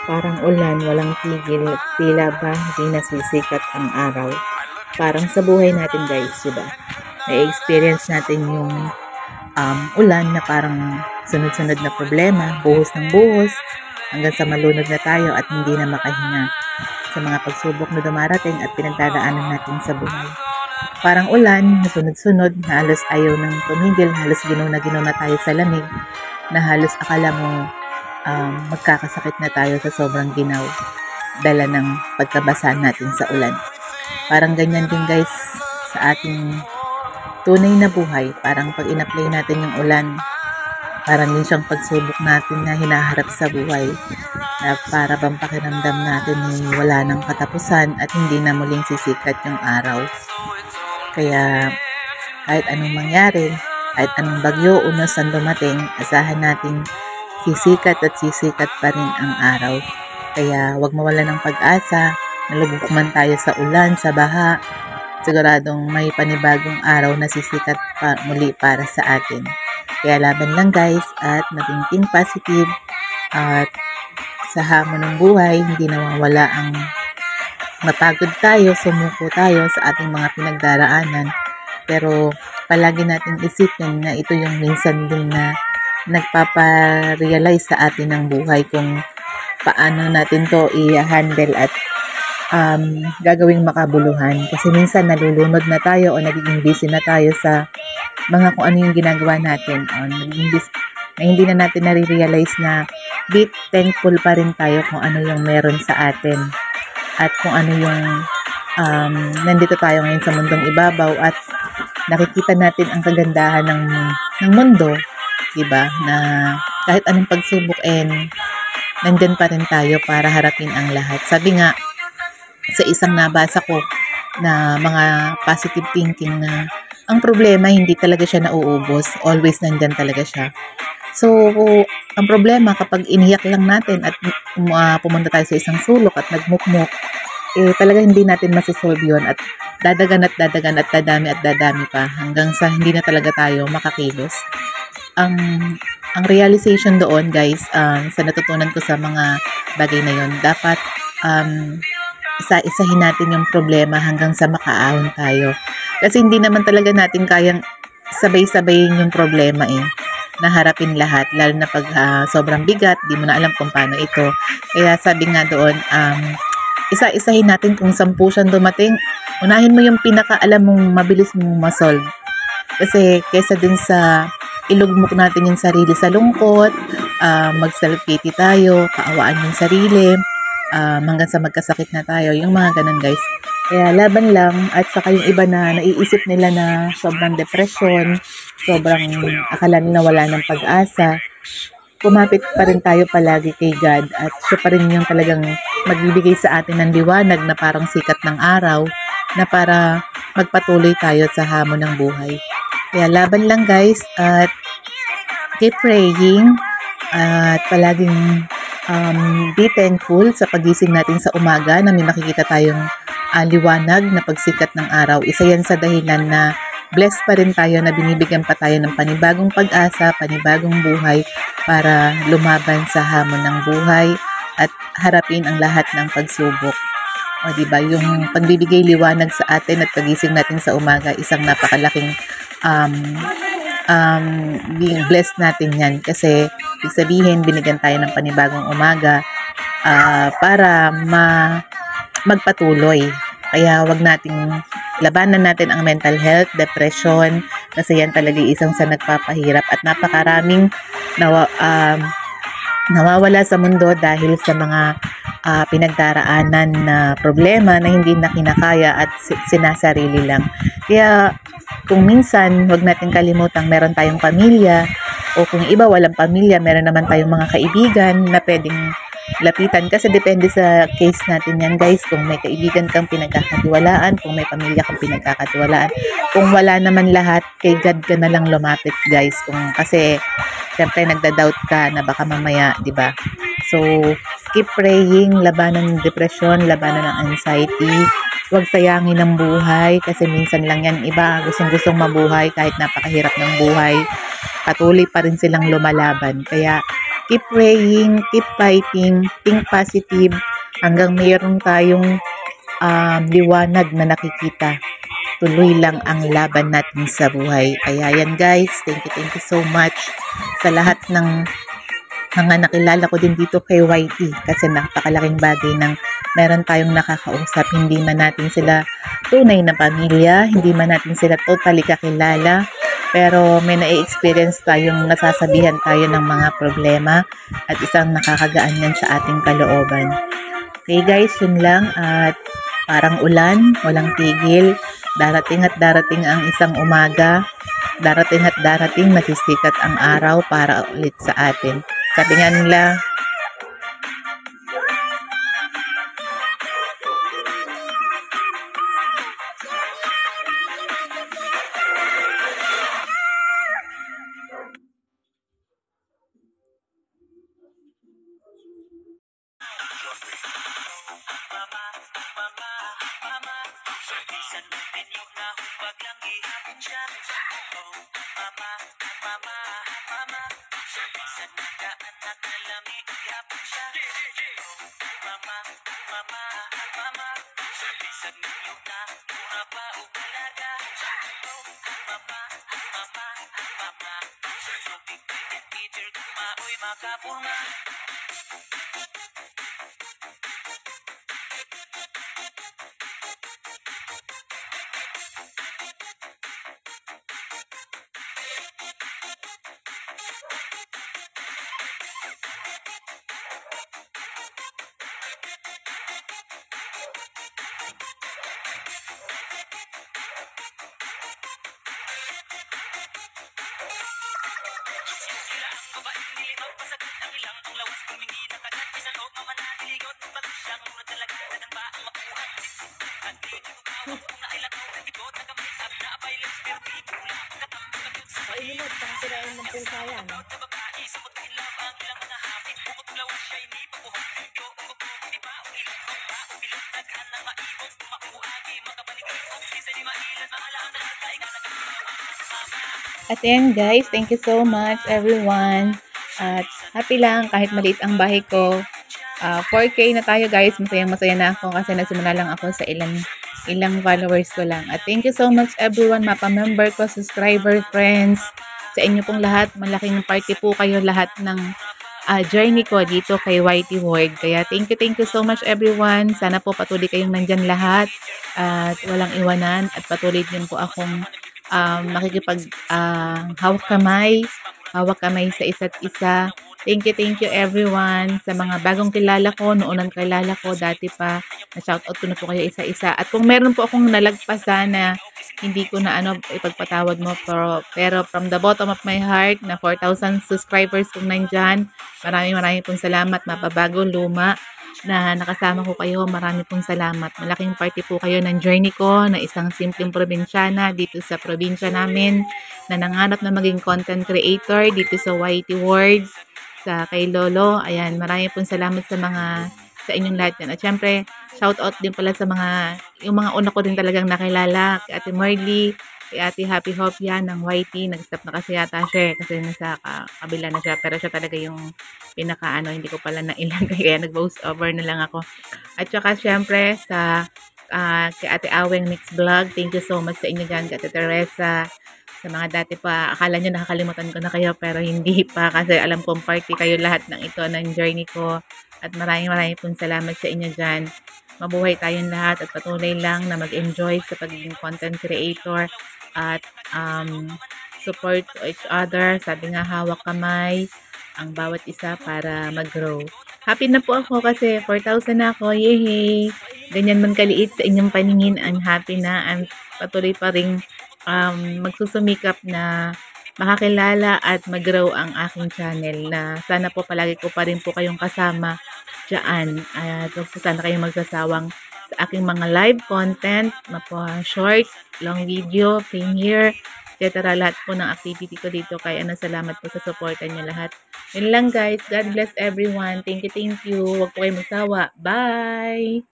Parang ulan, walang tigil, tila ba hindi nasisikat ang araw. Parang sa buhay natin guys, diba? Na-experience natin yung ulan na parang sunod-sunod na problema, buhos ng buhos, hanggang sa malunod na tayo at hindi na makahinga sa mga pagsubok na dumarating at pinagdadaanan natin sa buhay. Parang ulan, na sunod-sunod, na halos ayaw ng tumigil, halos ginaw na tayo sa lamig, na halos akala mo magkakasakit na tayo sa sobrang ginaw dala ng pagkabasa natin sa ulan. Parang ganyan din guys sa ating tunay na buhay. Parang pag in-apply natin yung ulan, parang din siyang pagsubok natin na hinaharap sa buhay, na para bang pakiramdam natin wala ng katapusan at hindi na muling sisikat yung araw. Kaya kahit anong mangyari, kahit anong bagyo unos ang dumating, asahan natin sisikat at sisikat pa rin ang araw. Kaya wag mawala ng pag-asa, nalubog man tayo sa ulan, sa baha, siguradong may panibagong araw na sisikat pa muli para sa atin. Kaya laban lang guys at maging think positive, at sa hamon ng buhay, hindi nawawala ang mapagod tayo, sumuko tayo sa ating mga pinagdaraanan. Pero palagi natin isipin na ito yung minsan din na nagpapa-realize sa atin ng buhay kung paano natin to i-handle at gagawing makabuluhan. Kasi minsan nalulunod na tayo o nagiging busy na tayo sa mga kung ano yung ginagawa natin, o nagiging busy, na hindi na natin nare-realize na be thankful pa rin tayo kung ano yung meron sa atin at kung ano yung nandito tayo ngayon sa mundong ibabaw at nakikita natin ang kagandahan ng mundo, diba? Na kahit anong pagsubok nandyan pa rin tayo para harapin ang lahat. Sabi nga sa isang nabasa ko na mga positive thinking na ang problema hindi talaga siya nauubos, always nandyan talaga siya. So ang problema kapag iniyak lang natin at pumunta tayo sa isang sulok at nagmukmuk, talaga hindi natin masosolve yun at dadagan at dadami pa hanggang sa hindi na talaga tayo makakilos. Ang realization doon guys, sa natutunan ko sa mga bagay na yon, dapat isa-isahin natin yung problema hanggang sa makaahon tayo. Kasi hindi naman talaga natin kayang sabay-sabayin yung problema na harapin lahat, lalo na pag sobrang bigat, di mo na alam kung paano ito. Kaya sabi nga doon, isa-isahin natin. Kung 10 siyang dumating, unahin mo yung pinaka-alam mong mabilis mong masolve. Kasi kesa dun sa ilugmok natin yung sarili sa lungkot, mag-self-pity tayo, kaawaan yung sarili, hanggang sa magkasakit na tayo, yung mga ganun guys. Kaya laban lang, at saka yung iba na naiisip nila na sobrang depression, sobrang akala nila wala ng pag-asa, kumapit pa rin tayo palagi kay God at siya pa rin yung talagang magbibigay sa atin ng liwanag na parang sikat ng araw na para magpatuloy tayo sa hamon ng buhay. Kaya laban lang guys at keep praying at palaging be thankful sa pagising natin sa umaga na may makikita tayong liwanag na pagsikat ng araw. Isa yan sa dahilan na blessed pa rin tayo na binibigyan pa tayo ng panibagong pag-asa, panibagong buhay para lumaban sa hamon ng buhay at harapin ang lahat ng pagsubok. O diba, yung pagbibigay liwanag sa atin at pagising natin sa umaga, isang napakalaking being blessed natin yan. Kasi ibig sabihin, binigyan tayo ng panibagong umaga para magpatuloy. Kaya wag nating labanan natin ang mental health, depression, kasi yan talaga isang sa nagpapahirap at napakaraming nawawala sa mundo dahil sa mga pinagdaraanan na problema na hindi na kinakaya at sinasarili lang. Kaya kung minsan, wag natin kalimutang meron tayong pamilya, o kung iba walang pamilya, meron naman tayong mga kaibigan na pwedeng lapitan, kasi depende sa case natin yan guys. Kung may kaibigan kang pinagkakatiwalaan, kung may pamilya kang pinagkakatiwalaan, kung wala naman lahat, kay God ka na lang lumapit guys. Kasi syempre nagda-doubt ka na baka mamaya, di ba? So keep praying, labanan ng depression, labanan ng anxiety. Huwag sayangin ng buhay kasi minsan lang yan. Iba gustong mabuhay kahit napakahirap ng buhay, patuloy pa rin silang lumalaban. Kaya keep praying, keep fighting, think positive, hanggang mayroon tayong liwanag na nakikita. Tuloy lang ang laban natin sa buhay. Kaya yan guys, thank you so much sa lahat ng mga nakilala ko din dito kay YT, kasi napakalaking bagay ng meron tayong nakakausap. Hindi man natin sila tunay na pamilya, hindi man natin sila totally kakilala, pero may na-experience tayong nasasabihan tayo ng mga problema at isang nakakagaan yan sa ating kalooban. Okay guys, yun lang, at parang ulan, walang tigil. Darating at darating ang isang umaga. Darating at darating, masisikat ang araw para ulit sa atin. Sabi nga nila, at then guys, thank you so much everyone. At happy lang kahit maliit ang bahay ko. 4K na tayo guys. Masaya na ako kasi nagsimula lang ako sa ilang followers ko lang. At thank you so much everyone, mapa-member ko, subscriber, friends. Sa inyo pong lahat, malaking party po kayo lahat ng journey ko dito kay YT World. Kaya thank you so much everyone. Sana po patuloy kayong nandyan lahat at walang iwanan, at patuloy din po akong makikipag hawak kamay sa isa't isa. Thank you everyone sa mga bagong kilala ko, noon kilala ko dati pa, na shoutout ko na po kayo isa-isa. At kung meron po akong nalagpasan na hindi ko na ipagpatawad mo, pero from the bottom of my heart, na 4,000 subscribers kung nandyan, maraming pong salamat, mapabago, luma, na nakasama ko kayo. Marami pong salamat. Malaking party po kayo ng journey ko na isang simpleng probinsyana dito sa probinsya namin, na nanganap na maging content creator dito sa YT World, sa kay Lolo. Ayan, marami pong salamat sa inyong lahat yan. At syempre, shout out din pala sa yung mga una ko din talagang nakilala, kay Ate Marley, kay Ate Happy Hope yan ng YT. Nag-stop na kasi yata siya kasi nasa kabila na siya, pero siya talaga yung pinaka hindi ko pala nailagay, kaya nag-voice over na lang ako. At saka syempre sa kay Ate Aweng Mix Vlog, thank you so much sa inyo dyan, kay Ate Teresa. Sa mga dati pa, akala nyo nakakalimutan ko na kayo, pero hindi pa, kasi alam kong party kayo lahat ng ito ng journey ko. At maraming pong salamat sa inyo dyan. Mabuhay tayong lahat at patuloy lang na mag-enjoy sa pagiging content creator, at support to each other. Sabi nga, hawak kamay ang bawat isa para mag-grow. Happy na po ako kasi 4,000 na ako. Yehey! Ganyan man kaliit sa inyong paningin, ang happy na. Ang patuloy pa rin magsusumikap na makakilala at mag-grow ang aking channel, na sana po palagi ko pa rin po kayong kasama dyan, at sana kayong magsasawang sa aking mga live content, short, long video, premiere, etc. Lahat po ng activity ko dito. Kaya salamat po sa supportan niyo lahat. Yun lang guys. God bless everyone. Thank you. Huwag po kayong magsawa. Bye!